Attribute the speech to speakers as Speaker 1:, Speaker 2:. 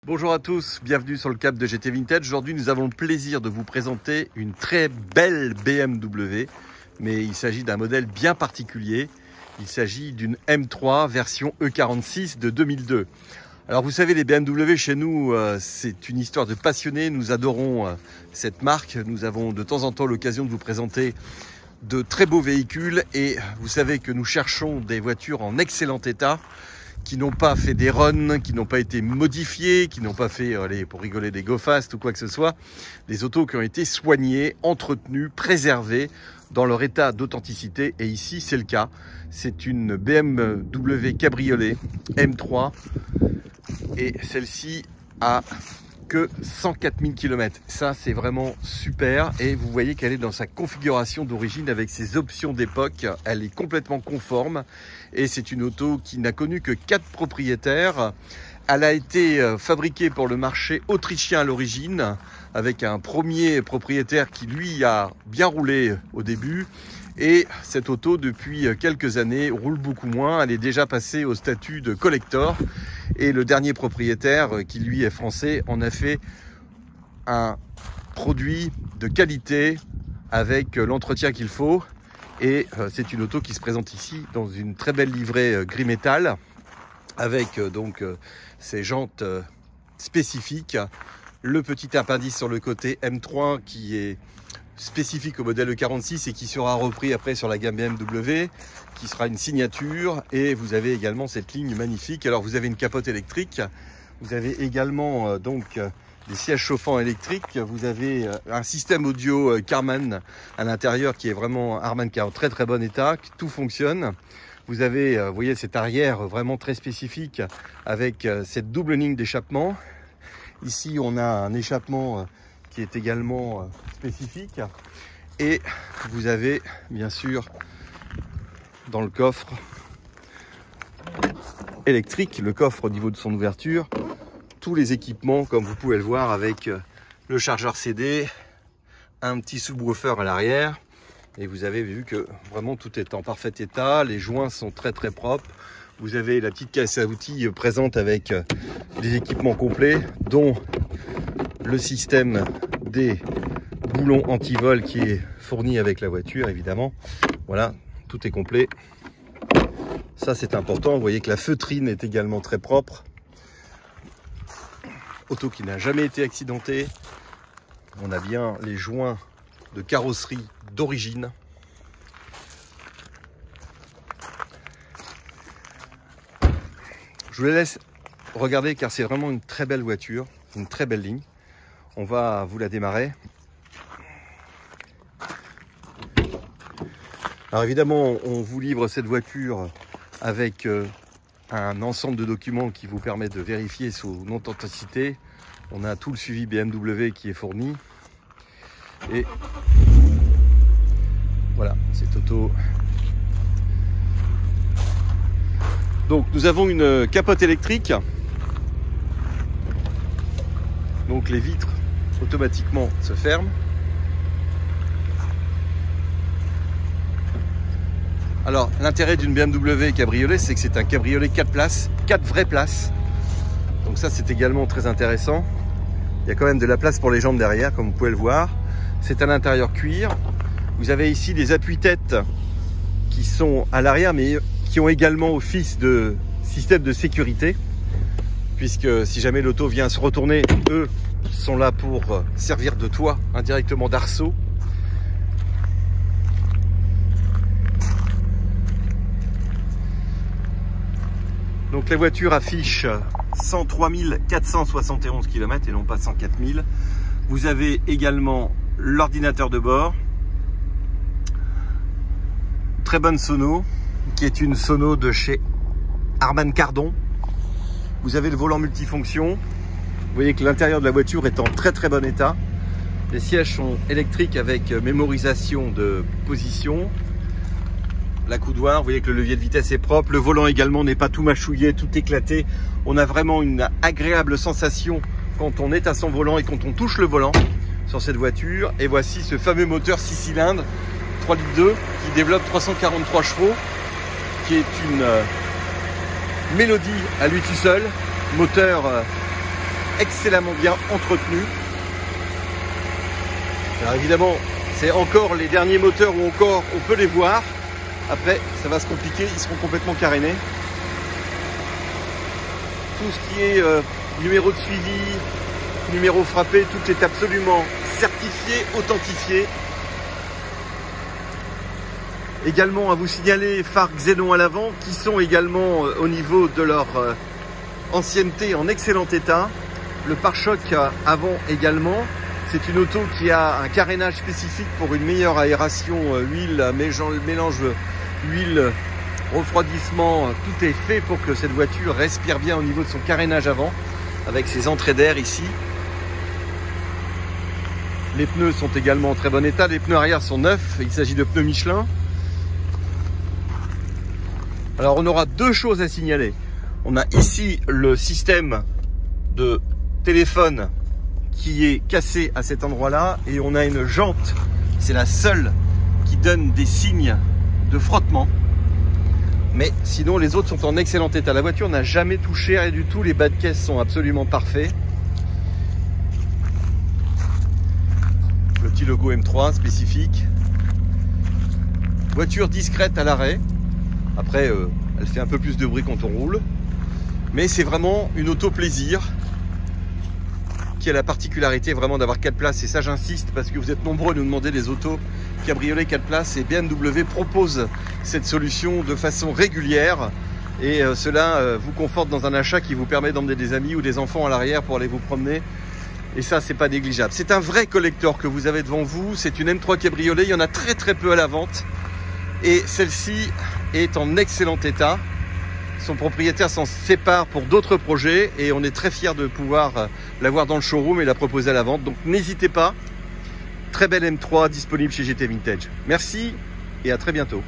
Speaker 1: Bonjour à tous, bienvenue sur le Cap de GT Vintage. Aujourd'hui, nous avons le plaisir de vous présenter une très belle BMW, mais il s'agit d'un modèle bien particulier. Il s'agit d'une M3 version E46 de 2002. Alors vous savez, les BMW chez nous, c'est une histoire de passionnés. Nous adorons cette marque. Nous avons de temps en temps l'occasion de vous présenter de très beaux véhicules et vous savez que nous cherchons des voitures en excellent état, qui n'ont pas fait des runs, qui n'ont pas été modifiés, qui n'ont pas fait, allez, pour rigoler, des go fast ou quoi que ce soit. Des autos qui ont été soignées, entretenues, préservées dans leur état d'authenticité. Et ici, c'est le cas. C'est une BMW Cabriolet M3. Et celle-ci a que 104 000 km. Ça, c'est vraiment super. Et vous voyez qu'elle est dans sa configuration d'origine avec ses options d'époque. Elle est complètement conforme. Et c'est une auto qui n'a connu que 4 propriétaires. Elle a été fabriquée pour le marché autrichien à l'origine, avec un premier propriétaire qui, lui, a bien roulé au début. Et cette auto, depuis quelques années, roule beaucoup moins. Elle est déjà passée au statut de collector. Et le dernier propriétaire, qui lui est français, en a fait un produit de qualité avec l'entretien qu'il faut. Et c'est une auto qui se présente ici dans une très belle livrée gris métal, avec donc ses jantes spécifiques. Le petit appendice sur le côté M3 qui est spécifique au modèle E46 et qui sera repris après sur la gamme BMW, qui sera une signature. Et vous avez également cette ligne magnifique. Alors vous avez une capote électrique, vous avez également donc des sièges chauffants électriques, vous avez un système audio Harman à l'intérieur qui est vraiment Harman qui est en très très bon état, tout fonctionne. Vous avez, vous voyez, cet arrière vraiment très spécifique avec cette double ligne d'échappement. Ici on a un échappement qui est également spécifique. Et vous avez bien sûr dans le coffre électrique, le coffre au niveau de son ouverture, tous les équipements comme vous pouvez le voir avec le chargeur CD, un petit subwoofer à l'arrière. Et vous avez vu que vraiment tout est en parfait état, les joints sont très très propres. Vous avez la petite caisse à outils présente avec des équipements complets, dont le système des boulons anti-vol qui est fourni avec la voiture, évidemment. Voilà, tout est complet. Ça, c'est important. Vous voyez que la feutrine est également très propre. Auto qui n'a jamais été accidentée. On a bien les joints de carrosserie d'origine. Je vous laisse regarder car c'est vraiment une très belle voiture, une très belle ligne. On va vous la démarrer. Alors évidemment, on vous livre cette voiture avec un ensemble de documents qui vous permet de vérifier son authenticité. On a tout le suivi BMW qui est fourni. Et voilà, cette auto. Donc nous avons une capote électrique. Donc les vitres automatiquement se ferment. Alors l'intérêt d'une BMW cabriolet, c'est que c'est un cabriolet 4 places, 4 vraies places. Donc ça, c'est également très intéressant. Il y a quand même de la place pour les jambes derrière, comme vous pouvez le voir. C'est à l'intérieur cuir. Vous avez ici des appuis-têtes qui sont à l'arrière, mais qui ont également office de système de sécurité, puisque si jamais l'auto vient se retourner, eux sont là pour servir de toit indirectement d'arceau. Donc la voiture affiche 103 471 km et non pas 104 000. Vous avez également l'ordinateur de bord. Très bonne sono, qui est une sono de chez Harman Kardon. Vous avez le volant multifonction. Vous voyez que l'intérieur de la voiture est en très très bon état. Les sièges sont électriques avec mémorisation de position. La coudoir, vous voyez que le levier de vitesse est propre. Le volant également n'est pas tout mâchouillé, tout éclaté. On a vraiment une agréable sensation quand on est à son volant et quand on touche le volant sur cette voiture. Et voici ce fameux moteur 6 cylindres 3,2 litres qui développe 343 chevaux, qui est une mélodie à lui tout seul. Moteur excellemment bien entretenu. Alors évidemment, c'est encore les derniers moteurs où encore on peut les voir. Après, ça va se compliquer, ils seront complètement carénés. Tout ce qui est numéro de suivi, numéro frappé, tout est absolument certifié, authentifié. Également à vous signaler phares xénon à l'avant qui sont également au niveau de leur ancienneté en excellent état. Le pare-choc avant également. C'est une auto qui a un carénage spécifique pour une meilleure aération huile, mélange huile, refroidissement. Tout est fait pour que cette voiture respire bien au niveau de son carénage avant avec ses entrées d'air ici. Les pneus sont également en très bon état. Les pneus arrière sont neufs. Il s'agit de pneus Michelin. Alors on aura deux choses à signaler. On a ici le système de téléphone qui est cassé à cet endroit-là et on a une jante, c'est la seule qui donne des signes de frottement. Mais sinon les autres sont en excellent état. La voiture n'a jamais touché rien du tout, les bas de caisse sont absolument parfaits. Le petit logo M3 spécifique. Voiture discrète à l'arrêt. Après, elle fait un peu plus de bruit quand on roule. Mais c'est vraiment une auto plaisir qui a la particularité vraiment d'avoir 4 places. Et ça, j'insiste parce que vous êtes nombreux à nous demander des autos cabriolet 4 places. Et BMW propose cette solution de façon régulière. Et cela vous conforte dans un achat qui vous permet d'emmener des amis ou des enfants à l'arrière pour aller vous promener. Et ça, c'est pas négligeable. C'est un vrai collector que vous avez devant vous. C'est une M3 cabriolet. Il y en a très très peu à la vente. Et celle-ci est en excellent état. Son propriétaire s'en sépare pour d'autres projets et on est très fiers de pouvoir l'avoir dans le showroom et la proposer à la vente. Donc n'hésitez pas. Très belle M3 disponible chez GT Vintage. Merci et à très bientôt.